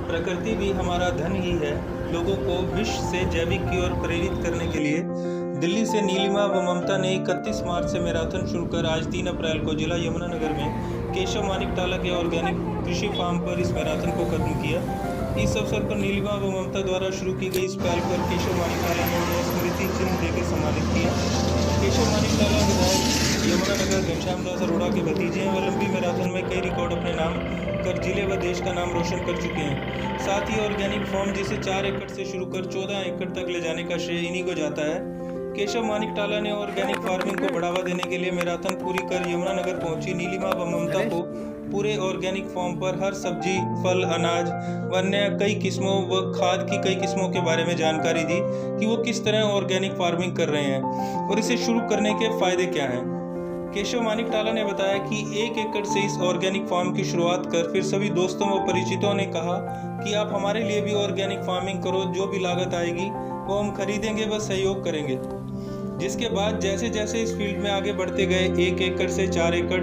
प्रकृति भी हमारा धन ही है। लोगों को विश्व से जैविक की ओर प्रेरित करने के लिए दिल्ली से नीलिमा व ममता ने 31 मार्च से मैराथन शुरू कर आज 3 अप्रैल को जिला यमुनानगर में केशव मानिकटाला के ऑर्गेनिक कृषि फार्म पर इस मैराथन को खत्म किया। इस अवसर पर नीलिमा व ममता द्वारा शुरू की गई इस पहल पर केशव मानिकटाला ने उन्हें स्मृति चिन्ह देकर सम्मानित किया। केशव मानिकटाला विधायक यमुनानगर घनश्याम दास अरोड़ा के भतीजे हैं। वह लंबी मैराथन में कई रिकॉर्ड अपने नाम कर जिले व देश का नाम रोशन कर चुके हैं। साथ ही ऑर्गेनिक फार्म जिसे 4 एकड़ से शुरू कर 14 एकड़ तक ले जाने का श्रेय इन्हीं को जाता है। केशव मानिकटाला ने ऑर्गेनिक फार्मिंग को बढ़ावा देने के लिए मैराथन पूरी कर यमुनानगर पहुंची नीलिमा व ममता को पूरे ऑर्गेनिक फार्म पर हर सब्जी, फल, अनाज व अन्य कई किस्मों व खाद की कई किस्मों के बारे में जानकारी दी कि वो किस तरह ऑर्गेनिक फार्मिंग कर रहे हैं और इसे शुरू करने के फायदे क्या हैं। केशव मानिकटाला ने बताया कि 1 एकड़ से इस ऑर्गेनिक फार्म की शुरुआत कर फिर सभी दोस्तों व परिचितों ने कहा कि आप हमारे लिए भी ऑर्गेनिक फार्मिंग करो, जो भी लागत आएगी वो हम खरीदेंगे व सहयोग करेंगे। जिसके बाद जैसे जैसे इस फील्ड में आगे बढ़ते गए 1 एकड़ से 4 एकड़,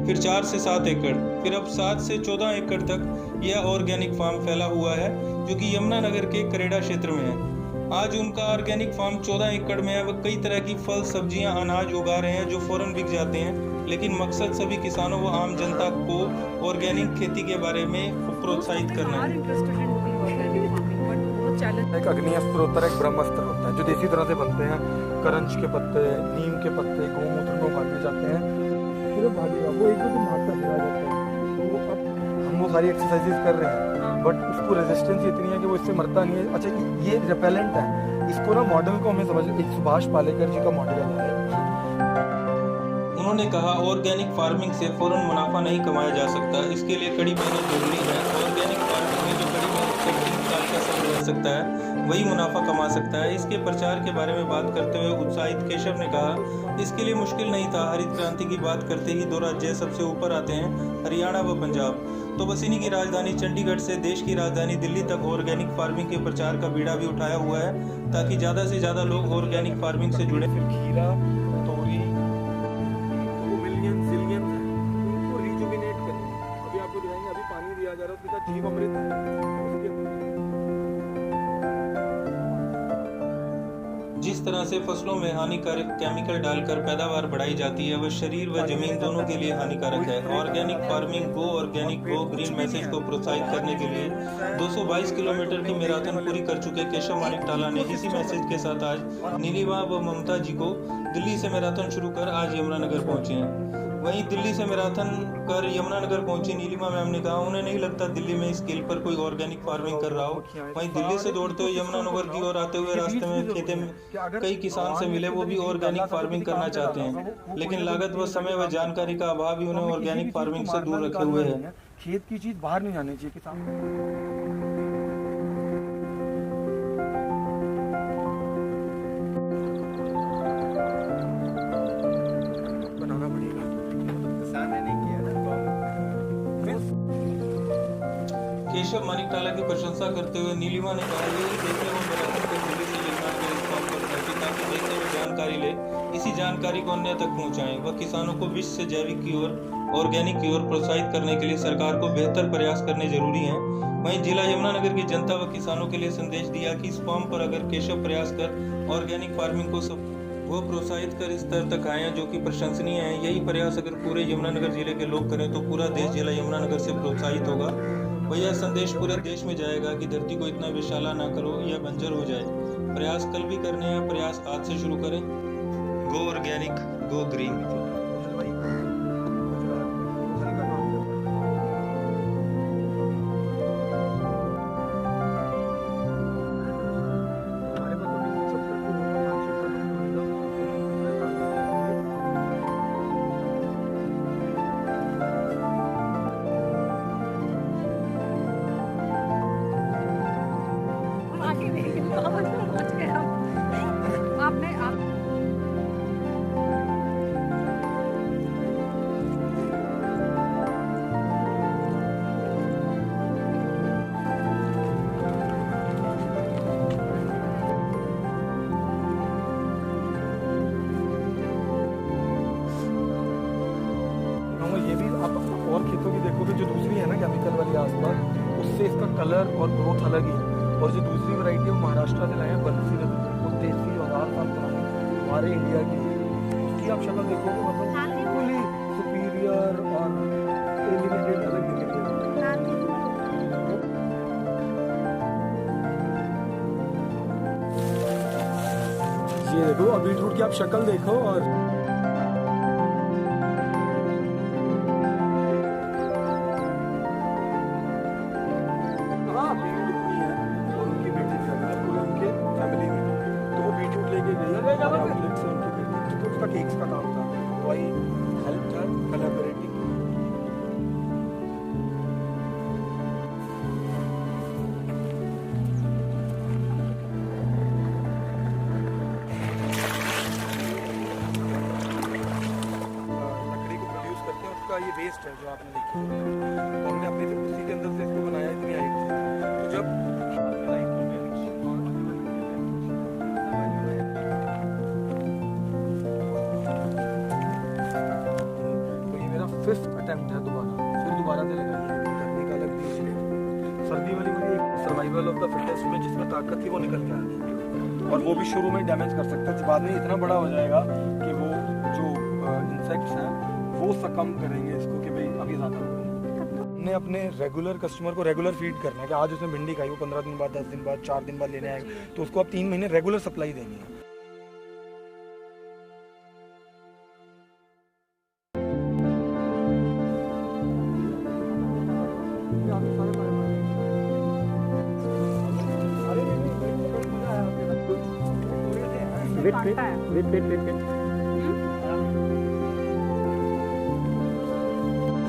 फिर 4 से 7 एकड़, फिर अब 7 से 14 एकड़ तक यह ऑर्गेनिक फार्म फैला हुआ है जो कि यमुनानगर के करेड़ा क्षेत्र में है। आज उनका ऑर्गेनिक फार्म 14 एकड़ में है। वह कई तरह की फल, सब्जियां, अनाज उगा रहे हैं जो फौरन बिक जाते हैं, लेकिन मकसद सभी किसानों व आम जनता को ऑर्गेनिक खेती के बारे में प्रोत्साहित करना है। एक अग्निअस्त्र होता है, एक ब्रह्मास्त्र होता है जो देसी तरह से बनते हैं। करंज के पत्ते, नीम के पत्ते, गौमूत्र को भागने जाते हैं, फिर भागेगा वो एक दिन भागता फिरा जाता है। तो अब हम वो सारी एक्सरसाइजेज कर रहे हैं, बट उसको रेजिस्टेंस इतनी है कि वो इससे मरता नहीं है। अच्छा, ये रिपेलेंट है। इसको ना मॉडल को हमें समझ, एक सुभाष पालेकर जी का मॉडल है। उन्होंने कहा ऑर्गेनिक फार्मिंग से फौरन मुनाफा नहीं कमाया जा सकता, इसके लिए कड़ी मेहनत जरूरी है। ऑर्गेनिक फार्मिंग में जो कड़ी मेहनत से 3 साल का समय रह सकता है वही मुनाफा कमा सकता है। इसके प्रचार के बारे में बात करते हुए उत्साहित केशव ने कहा इसके लिए मुश्किल नहीं था। हरित क्रांति की बात करते ही 2 राज्य सबसे ऊपर आते हैं, हरियाणा व पंजाब। तो बस इन्हीं की राजधानी चंडीगढ़ से देश की राजधानी दिल्ली तक ऑर्गेनिक फार्मिंग के प्रचार का बीड़ा भी उठाया हुआ है ताकि ज़्यादा से ज़्यादा लोग ऑर्गेनिक फार्मिंग से जुड़े। फिर खीरा, तोरी, वो मिलियन जिलियन है, उनको रिजुविनेट करना। अभी आपको दिखाएंगे, अभी पानी दिया जा रहा है, उसका जीव अमृत। जिस तरह से फसलों में हानिकारक केमिकल डालकर पैदावार बढ़ाई जाती है वह शरीर व जमीन दोनों के लिए हानिकारक है। ऑर्गेनिक फार्मिंग गो ऑर्गेनिक गो ग्रीन मैसेज को प्रोत्साहित करने के लिए 222 किलोमीटर की मैराथन पूरी कर चुके केशव मानिकटाला ने इसी मैसेज के साथ आज नीलिमा व ममता जी को दिल्ली से मैराथन शुरू कर आज यमुनानगर पहुंचे हैं। वहीं दिल्ली से मैराथन कर यमुनानगर पहुंची नीलिमा मैम ने कहा उन्हें नहीं लगता दिल्ली में इस स्केल पर कोई ऑर्गेनिक फार्मिंग कर रहा हो। वहीं दिल्ली से दौड़ते हुए यमुनानगर की ओर आते हुए रास्ते में खेते में कई किसान से मिले, वो भी ऑर्गेनिक फार्मिंग करना चाहते हैं, लेकिन लागत व समय व जानकारी का अभाव ही उन्हें ऑर्गेनिक फार्मिंग से दूर रखे हुए है। खेत की चीज बाहर नहीं जानी चाहिए किसान। केशव मानिकटाला की प्रशंसा करते हुए नीलिमा ने कहा यही देखने वो मैराथन को दिल्ली से यमुनानगर इस फॉर्म पर पहुंची ताकि देखने में जानकारी ले, इसी जानकारी को अन्य तक पहुंचाएं। वह किसानों को विश्व से जैविक की ओर, ऑर्गेनिक की ओर प्रोत्साहित करने के लिए सरकार को बेहतर प्रयास करने जरूरी हैं। वहीं जिला यमुनानगर की जनता व किसानों के लिए संदेश दिया कि इस फॉर्म पर अगर केशव प्रयास कर ऑर्गेनिक फार्मिंग को वो प्रोत्साहित कर इस स्तर तक आए हैं जो कि प्रशंसनीय है। यही प्रयास अगर पूरे यमुनानगर जिले के लोग करें तो पूरा देश जिला यमुनानगर से प्रोत्साहित होगा। वह यह संदेश पूरे देश में जाएगा कि धरती को इतना विशाला ना करो या बंजर हो जाए। प्रयास कल भी करने हैं, प्रयास आज से शुरू करें। गो ऑर्गेनिक गो ग्रीन। आपने उससे इसका कलर और ग्रोथ अलग ही है। और जो दूसरी वैरायटी है महाराष्ट्र से लाए हैं बंसी नदी, वो देसी और 1000 साल पुरानी हमारे इंडिया की है। उसकी आप शक्ल देखोगे मतलब बिल्कुल ही सुपीरियर और एलिवेटेड अलग दिखेगी। ये देखो अब बीटरूट की आप शक्ल देखो और केक्स का काम था, वही हेल्प था कोलैबोरेटिंग। लकड़ी को प्रोड्यूस करके उसका ये वेस्ट है जो आपने देखी है, तो हमने अपने उसी के अंदर से इसको बनाया, इतनी हाइट से। तो जब फिफ्थ अटेम्प्ट है दोबारा से लगाई करने का अलग बीज है। सर्दी वाली मुझे एक सर्वाइवल ऑफ द फिटेस्ट में जिसमें ताकत थी वो निकल के आ गई, और वो भी शुरू में डैमेज कर सकता है, बाद में इतना बड़ा हो जाएगा कि वो जो इंसेक्ट्स हैं वो सकम करेंगे इसको कि भाई अभी ज़्यादा हो गया। हमने अपने रेगुलर कस्टमर को रेगुलर फीड करना है कि आज उसने भिंडी खाई, वो 15 दिन बाद, 10 दिन बाद, 4 दिन बाद लेने आएगा, तो उसको अब 3 महीने रेगुलर सप्लाई देनी है।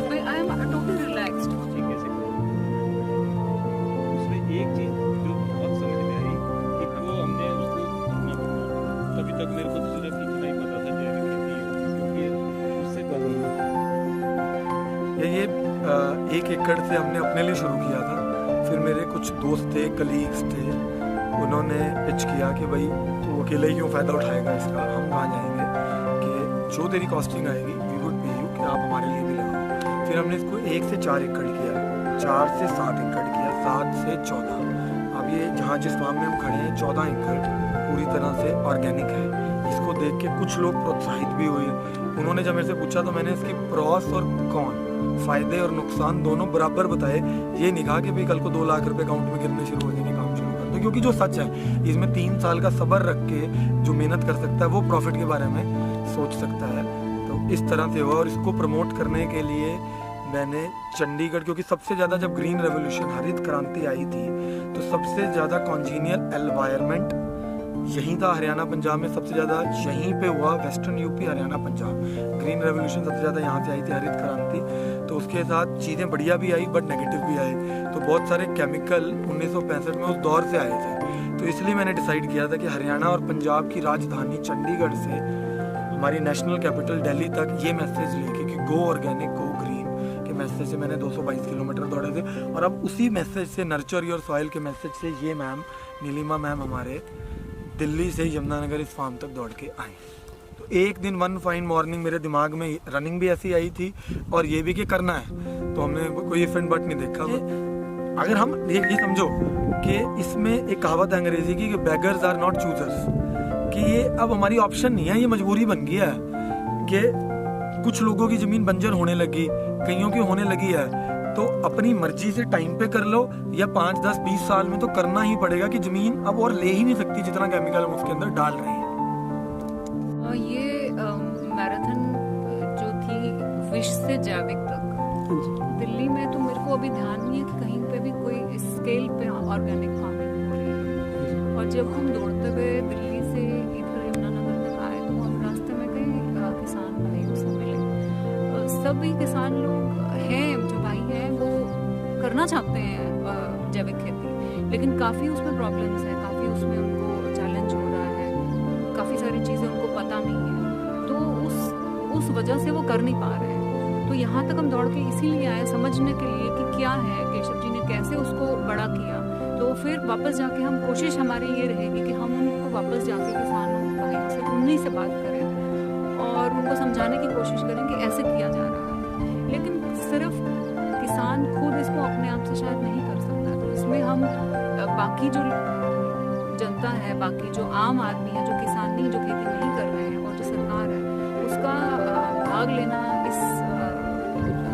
Wait. I am totally relaxed. ठीक है उसमें एक चीज जो बहुत समझ में आई कि वो हमने उसको तभी तक मेरे को तो सिर्फ इतना ही पता था जैविक खेती, क्योंकि उससे ये 1 एकड़ से हमने अपने लिए शुरू किया था। फिर मेरे कुछ दोस्त थे, कलीग्स थे, उन्होंने पिच किया कि भाई तू अकेले ही क्यों फ़ायदा उठाएगा इसका, हम कहाँ जाएंगे कि जो तेरी कॉस्टिंग आएगी वी वुड पे यू कि आप हमारे लिए भी लगाओ। फिर हमने इसको 1 से 4 एकड़ किया, 4 से 7 एकड़ किया, 7 से 14। अब ये जहाँ जिस फार्म में हम खड़े हैं 14 एकड़ पूरी तरह से ऑर्गेनिक है। इसको देख के कुछ लोग प्रोत्साहित भी हुए, उन्होंने जब मेरे से पूछा तो मैंने इसकी प्रॉस और कॉन, फ़ायदे और नुकसान दोनों बराबर बताए। ये नहीं कहा कि भाई कल को 2 लाख रुपए अकाउंट में गिरने शुरू हो जाएंगे, काम शुरू कर दो, क्योंकि जो सच है इसमें 3 साल का सब्र रख के जो मेहनत कर सकता है वो प्रॉफिट के बारे में सोच सकता है। तो इस तरह से हुआ, और इसको प्रमोट करने के लिए मैंने चंडीगढ़, क्योंकि सबसे ज़्यादा जब ग्रीन रेवोल्यूशन हरित क्रांति आई थी तो सबसे ज़्यादा कॉन्जीनियल एनवायरनमेंट यहीं था, हरियाणा पंजाब में सबसे ज़्यादा यहीं पे हुआ, western UP Haryana Punjab. Green revolution सबसे ज़्यादा यहाँ से आई थी, हरित क्रांति। तो उसके साथ चीज़ें बढ़िया भी आई बट नेगेटिव भी आई। तो बहुत सारे केमिकल 1965 में उस दौर से आए थे, तो इसलिए मैंने डिसाइड किया था कि हरियाणा और पंजाब की राजधानी चंडीगढ़ से हमारी नेशनल कैपिटल दिल्ली तक ये मैसेज लेके कि गो ऑर्गेनिक गो ग्रीन के मैसेज से मैंने 222 किलोमीटर दौड़े थे। और अब उसी मैसेज से, नर्चर योर सॉइल के मैसेज से, ये मैम नीलिमा मैम हमारे दिल्ली से यमुनानगर इस फार्म तक दौड़ के आए। तो एक दिन वन फाइन मॉर्निंग मेरे दिमाग में रनिंग भी ऐसी आई थी और ये भी कि करना है, तो हमने कोई इफ एंड बट नहीं देखा। अगर हम ये समझो कि इसमें एक कहावत है अंग्रेजी की कि बेगर्स आर नॉट चूजर्स, कि ये अब हमारी ऑप्शन नहीं है, ये मजबूरी बन गया है कि कुछ लोगों की ज़मीन बंजर होने लगी, कईयों की होने लगी है, तो अपनी मर्जी से टाइम पे कर लो या 5, 10, 20 साल में तो करना ही पड़ेगा कि ज़मीन अब और ले ही नहीं सकती जितना केमिकल हम उसके अंदर डाल रहे हैं। ये मैराथन जो थी विश्व से जैविक तक दिल्ली में, तो मेरे को अभी ध्यान नहीं है कि कहीं पे भी कोई स्केल पे ऑर्गेनिक फार्मिंग हो रही है। और जब हम दौड़ते हुए दिल्ली से इधर यमुनानगर तक आए तो हम रास्ते में कई किसान भाइयों से मिले। सभी किसान लोग हैं, जो भाई हैं वो करना चाहते हैं जैविक खेती, लेकिन काफ़ी उसमें प्रॉब्लम्स हैं, काफ़ी उसमें उनको चैलेंज हो रहा है, काफ़ी सारी चीज़ें उनको पता नहीं है, तो उस वजह से वो कर नहीं पा रहे हैं। तो यहाँ तक हम दौड़ के इसीलिए आए, समझने के लिए कि क्या है, केशव जी ने कैसे उसको बड़ा किया। तो फिर वापस जाके हम, कोशिश हमारी ये रहेगी कि हम उनको वापस जाके किसानों भाइयों से, उन्हीं से बात करें और उनको समझाने की कोशिश करें कि ऐसे किया जा रहा है। लेकिन सिर्फ किसान खुद इसको अपने आप से शायद नहीं कर सकते। हम बाकी जो जनता है, बाकी जो आम आदमी है, जो किसान नहीं, जो खेती नहीं कर रहे हैं, और जो सरकार है, उसका भाग लेना इस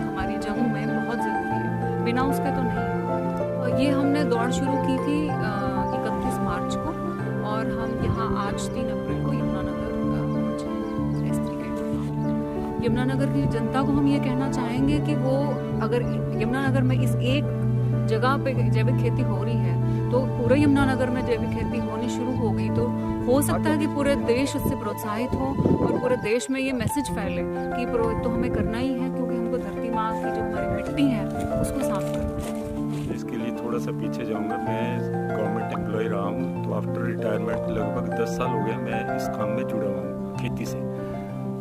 हमारी जंग में बहुत ज़रूरी है। बिना उसके तो नहीं होगा। ये हमने दौड़ शुरू की थी 31 मार्च को, और हम यहाँ आज 3 अप्रैल को यमुनानगर पहुँचे S3 यमुनानगर की जनता को हम ये कहना चाहेंगे कि वो अगर यमुनानगर में इस एक जगह पे जैविक खेती हो रही है, तो पूरे यमुनानगर में जैविक खेती होनी शुरू हो गई, तो हो सकता है कि पूरे देश उससे प्रोत्साहित हो और पूरे देश में ये मैसेज फैले कि प्रोत्साहित तो हमें करना ही है, क्योंकि हमको धरती माँ की जो हमारी मिट्टी है उसको साफ करना है। इसके लिए थोड़ा सा पीछे जाऊंगा। मैं गवर्नमेंट एम्प्लॉय रहा हूँ, तो आफ्टर रिटायरमेंट लगभग 10 साल हो गए मैं इस काम में जुड़ा हुआ हूँ, खेती से।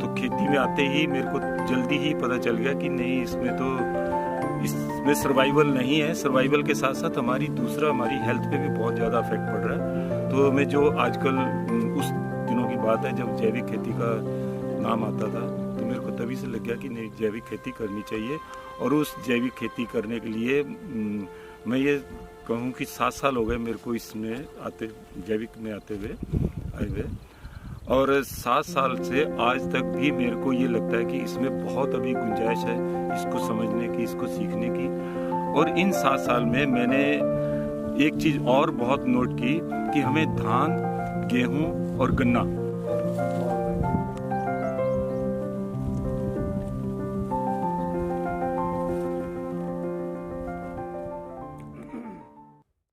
तो खेती में आते ही मेरे को जल्दी ही पता चल गया कि नहीं, इसमें सर्वाइवल नहीं है। सर्वाइवल के साथ साथ हमारी हेल्थ पे भी बहुत ज़्यादा अफेक्ट पड़ रहा है। तो मैं जो आजकल उस दिनों की बात है जब जैविक खेती का नाम आता था, तो मेरे को तभी से लग गया कि नहीं, जैविक खेती करनी चाहिए। और उस जैविक खेती करने के लिए मैं ये कहूँ कि 7 साल हो गए मेरे को इसमें जैविक में आए हुए। और 7 साल से आज तक भी मेरे को ये लगता है कि इसमें बहुत अभी गुंजाइश है इसको समझने की, इसको सीखने की। और इन 7 साल में मैंने एक चीज़ और बहुत नोट की कि हमें धान, गेहूं और गन्ना